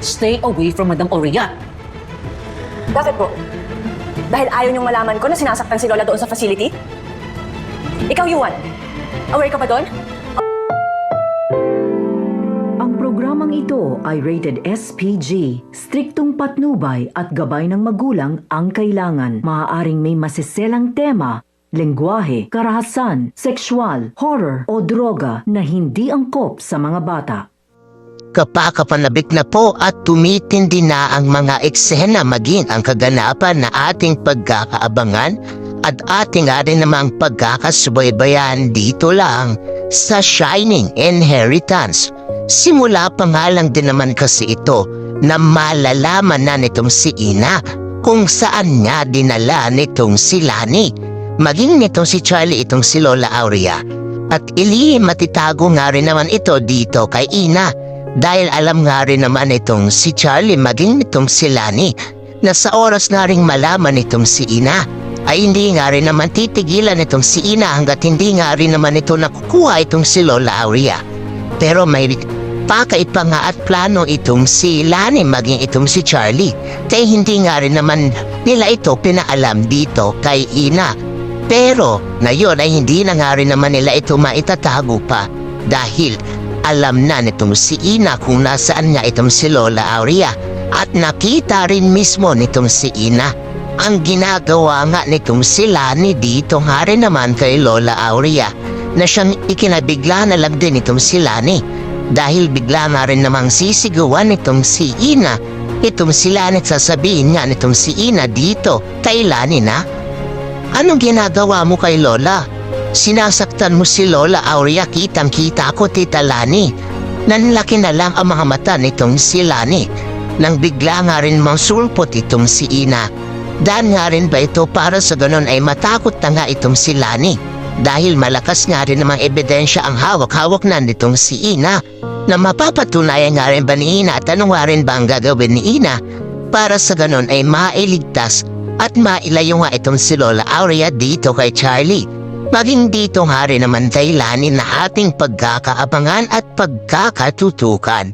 Stay away from Madam Aurea. Bakit po? Dahil ayaw niyong malaman ko na sinasaktan si Lola doon sa facility? Ikaw, Yuan, aware ka ba doon? Ang programang ito ay rated SPG. Striktong patnubay at gabay ng magulang ang kailangan. Maaaring may masiselang tema, lengguwahe, karahasan, sexual, horror o droga na hindi angkop sa mga bata. Kapakapanabik na po at tumitindi na ang mga eksena maging ang kaganapan na ating pagkakaabangan at ating rin namang pagkakasubaybayan dito lang sa Shining Inheritance. Simula pa nga lang din naman kasi ito na malalaman na nitong si Ina kung saan nga dinala nitong si Lani. Maging nitong si Charlie itong si Lola Aurea. At matitago nga rin naman ito dito kay Ina. Dahil alam nga rin naman itong si Charlie maging nitong si Lani na sa oras na ring malaman itong si Ina ay hindi nga rin naman titigilan itong si Ina hanggat hindi nga rin naman ito nakukuha itong si Lola Aurea. Pero may pakaipa nga at plano itong si Lani maging itong si Charlie kaya hindi nga rin naman nila ito pinaalam dito kay Ina. Pero ngayon ay hindi na nga rin naman nila ito maitatago pa dahil alam na nitong si Ina kung nasaan nga itong si Lola Aurea at nakita rin mismo nitong si Ina ang ginagawa nga nitong si Lani dito nga rin naman kay Lola Aurea na siyang ikinabigla na lang din itong si Lani dahil bigla nga rin namang sisigawan nitong si Ina itong si Lani at sasabihin nga nitong si Ina dito kay Lani na, "Anong ginagawa mo kay Lola? Sinasaktan mo si Lola Aurea, kitang-kita ko, Tita Lani." Nanlaki na lang ang mga mata nitong si Lani nang bigla nga rin mang sulpot itong si Ina. Dahil nga rin ba ito para sa ganon ay matakot na nga itong si Lani dahil malakas nga rin namang ebidensya ang hawak-hawak na nitong si Ina na mapapatunayan nga rin ba ni Ina at ano nga rin ba ang gagawin ni Ina para sa ganon ay mailigtas at mailayo nga itong si Lola Aurea dito kay Charlie. Maging dito nga rin naman kay Lani na ating pagkakaabangan at pagkakatutukan.